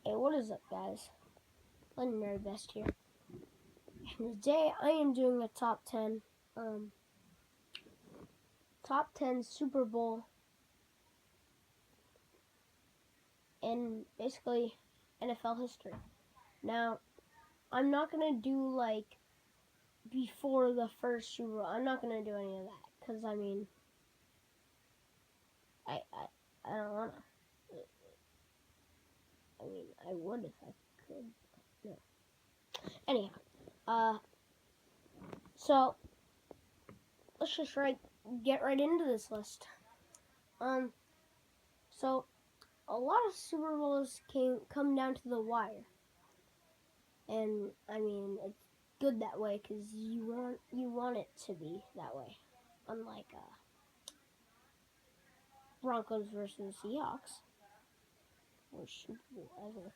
Hey, what is up, guys? Legendary Best here. And today I am doing a top 10 Super Bowl in basically NFL history. Now, I'm not gonna do like before the first Super Bowl. I'm not gonna do any of that because I mean, I don't wanna. I mean, I would if I could. No. Anyhow, so let's just get right into this list. So a lot of Super Bowls come down to the wire, and I mean it's good that way because you want it to be that way. Unlike Broncos versus Seahawks or Super Bowl ever.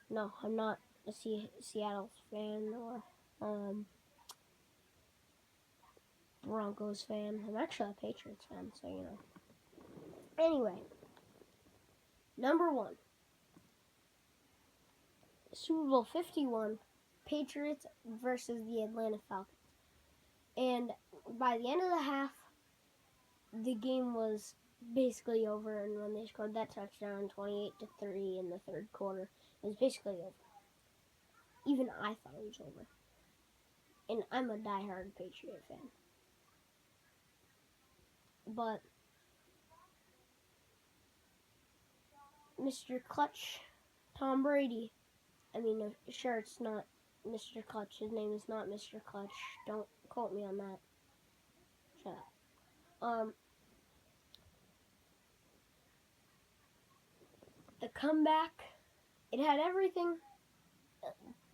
No, I'm not a Seattle fan or Broncos fan. I'm actually a Patriots fan, so you know. Anyway, number one, Super Bowl 51, Patriots versus the Atlanta Falcons. And by the end of the half, the game was basically over, and when they scored that touchdown, 28-3 in the third quarter, it was basically over. Even I thought it was over. And I'm a diehard Patriot fan. But Mr. Clutch, Tom Brady, I mean, sure, it's not Mr. Clutch. His name is not Mr. Clutch. Don't quote me on that. Shut up. The comeback, it had everything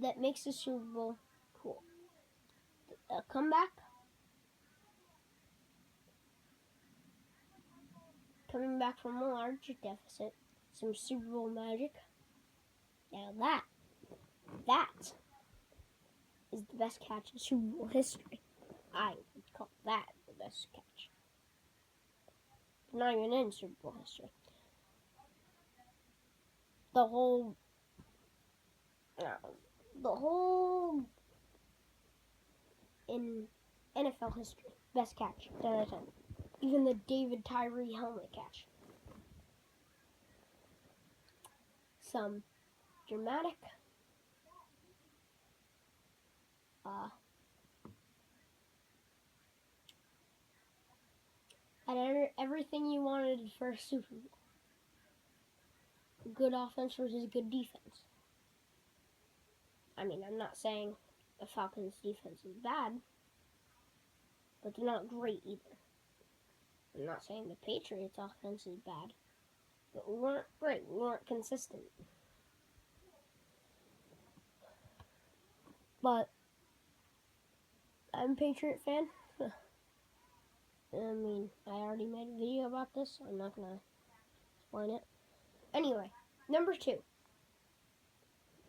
that makes the Super Bowl cool. A comeback, coming back from a large deficit, some Super Bowl magic. Now that is the best catch in Super Bowl history. I would call that the best catch. Not even in Super Bowl history. The whole in NFL history, best catch, 10 out of 10. Even the David Tyree helmet catch. Some dramatic, had everything you wanted for a Super Bowl. Good offense versus good defense. I mean, I'm not saying the Falcons' defense is bad, but they're not great either. I'm not saying the Patriots' offense is bad, but we weren't great. We weren't consistent. But I'm a Patriot fan. I mean, I already made a video about this, so I'm not going to explain it. Anyway, number 2.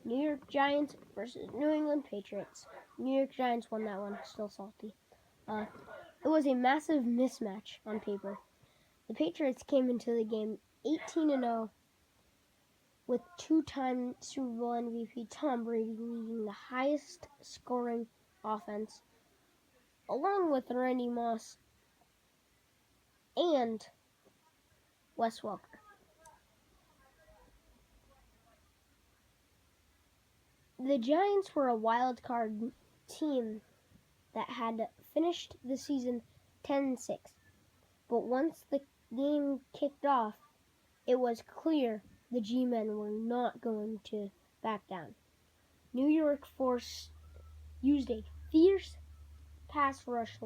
New York Giants versus New England Patriots. New York Giants won that one. Still salty. It was a massive mismatch on paper. The Patriots came into the game 18-0 with 2-time Super Bowl MVP Tom Brady leading the highest scoring offense, along with Randy Moss and Wes Welker. The Giants were a wild card team that had finished the season 10-6. But once the game kicked off, it was clear the G-men were not going to back down. New York used a fierce pass rush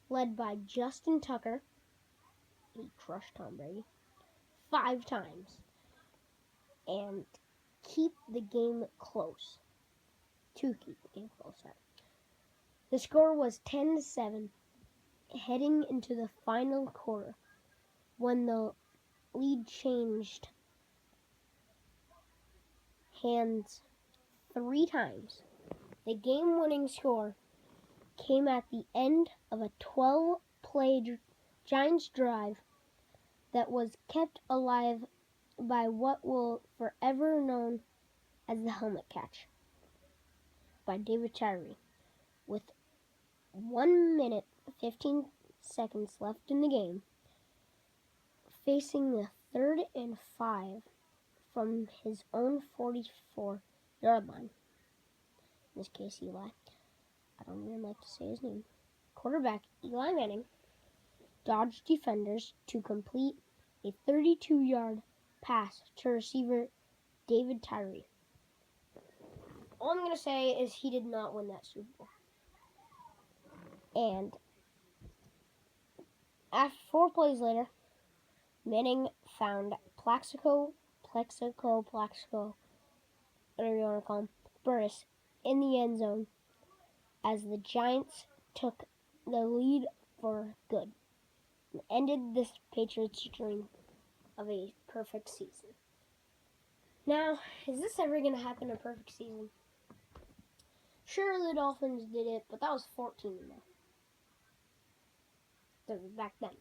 led by Justin Tucker. He crushed Tom Brady 5 times and keep the game close. To keep the game close. The score was 10-7 heading into the final quarter when the lead changed hands 3 times. The game-winning score came at the end of a 12-play Giants drive that was kept alive by what will forever known as the helmet catch by David Tyree. With 1 minute 15 seconds left in the game, facing the 3rd and 5 from his own 44-yard line. In this case, Eli. I don't even like to say his name. Quarterback Eli Manning dodged defenders to complete a 32-yard pass to receiver David Tyree. All I'm going to say is he did not win that Super Bowl. And after 4 plays later, Manning found Plaxico, whatever you want to call him, Burress in the end zone as the Giants took the lead for good and ended this Patriots dream of a perfect season. Now, is this ever going to happen, a perfect season? Sure, the Dolphins did it, but that was 14 in there. That was back then.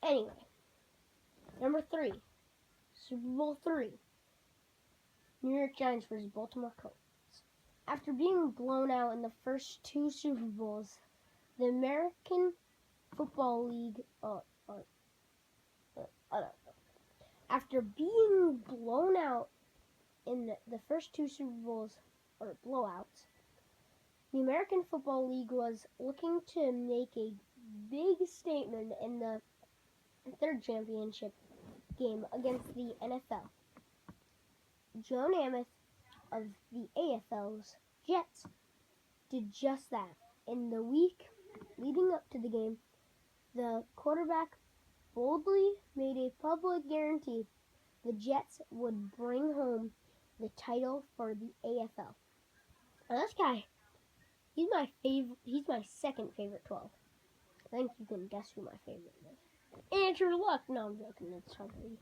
Anyway, number 3, Super Bowl 3, New York Giants versus Baltimore Colts. After being blown out in the first 2 Super Bowls, the American Football League, after being blown out in the first 2 Super Bowls, or blowouts, the American Football League was looking to make a big statement in the 3rd championship game against the NFL. Joe Namath of the AFL's Jets did just that. In the week leading up to the game, the quarterback boldly made a public guarantee the Jets would bring home the title for the AFL. Now this guy, he's my second favorite 12. I think you can guess who my favorite is. Andrew Luck. No, I'm joking. That's hardly.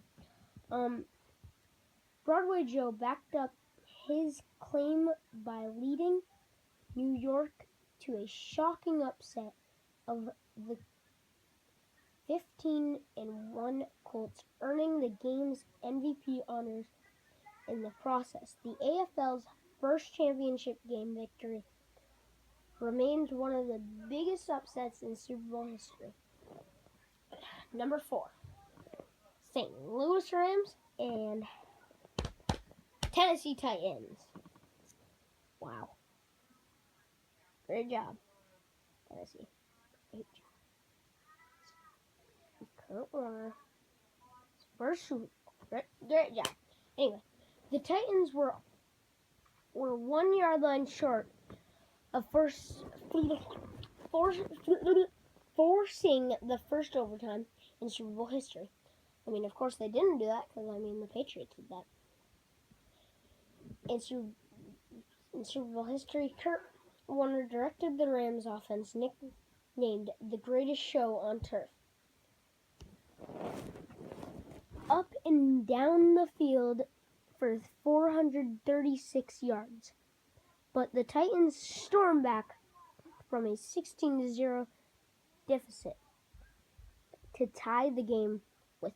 Broadway Joe backed up his claim by leading New York to a shocking upset of the 15-1 Colts, earning the game's MVP honors in the process. The AFL's first championship game victory remains one of the biggest upsets in Super Bowl history. Number 4, St. Louis Rams and Tennessee Titans. Wow. Great job, Tennessee. Great job. Kurt Warner. First Super Bowl. Great job. Anyway, the Titans were 1 yard line short of forcing the first overtime in Super Bowl history. I mean, of course they didn't do that because, the Patriots did that. In Super Bowl history, Kurt Warner directed the Rams offense, nicknamed the greatest show on turf. Up and down the field for 436 yards. But the Titans stormed back from a 16-0 deficit to tie the game with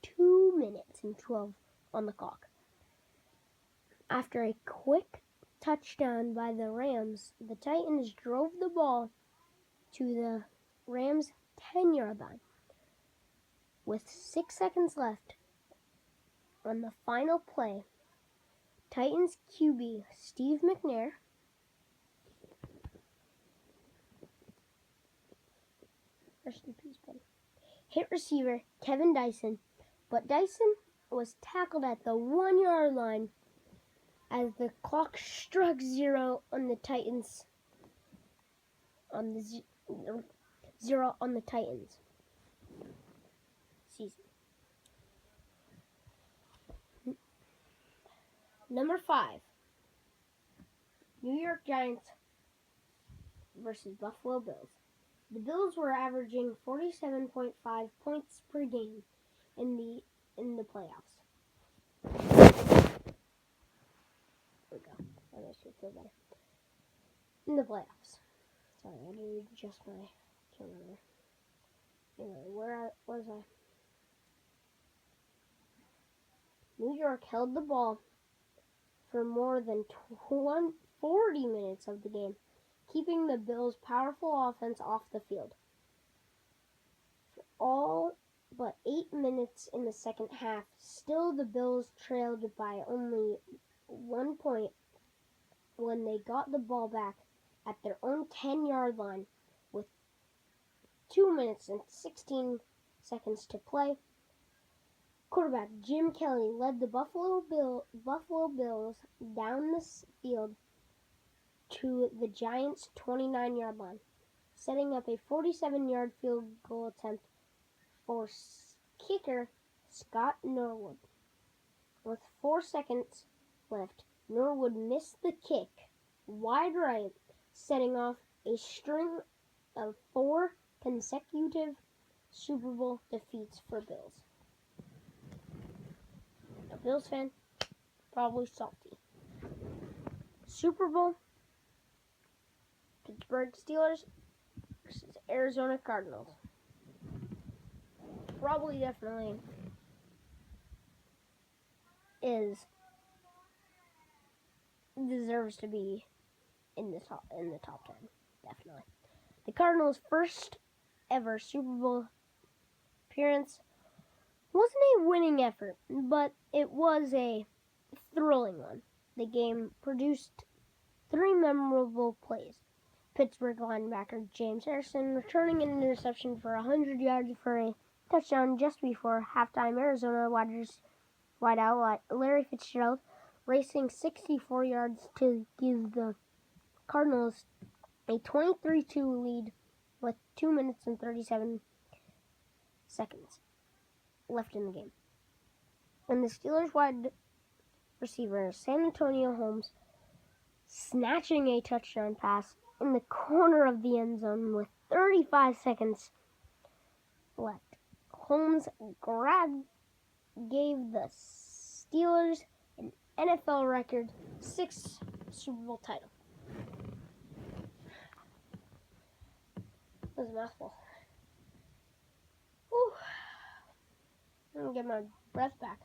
2 minutes and 12 on the clock. After a quick touchdown by the Rams, the Titans drove the ball to the Rams' 10-yard line. With 6 seconds left on the final play, Titans QB Steve McNair rest in peace, buddy, hit receiver Kevin Dyson, but Dyson was tackled at the 1 yard line as the clock struck 0 on the Titans. Zero on the Titans season. Number 5, New York Giants versus Buffalo Bills. The Bills were averaging 47.5 points per game in the playoffs. There we go. That makes me feel better. In the playoffs. Sorry, I had to adjust my camera there. Anyway, where was I? New York held the ball for more than 40 minutes of the game, keeping the Bills' powerful offense off the field. For all but 8 minutes in the second half, still the Bills trailed by only 1 point when they got the ball back at their own 10-yard line with 2 minutes and 16 seconds to play. Quarterback Jim Kelly led the Buffalo Bills down the field to the Giants' 29-yard line, setting up a 47-yard field goal attempt for kicker Scott Norwood. With 4 seconds left, Norwood missed the kick wide right, setting off a string of 4 consecutive Super Bowl defeats for Bills. A Bills fan, probably salty. Super Bowl, Pittsburgh Steelers versus Arizona Cardinals. Probably definitely deserves to be in the top 10, definitely. The Cardinals' first ever Super Bowl appearance wasn't a winning effort, but it was a thrilling one. The game produced 3 memorable plays. Pittsburgh linebacker James Harrison returning an interception for 100 yards for a touchdown just before halftime. Arizona wideout Larry Fitzgerald racing 64 yards to give the Cardinals a 23-2 lead with 2 minutes and 37 seconds left in the game. And the Steelers wide receiver Santonio Holmes snatching a touchdown pass in the corner of the end zone with 35 seconds left. Holmes gave the Steelers an NFL record 6th Super Bowl title. That was a mouthful. Whew. I'm gonna get my breath back.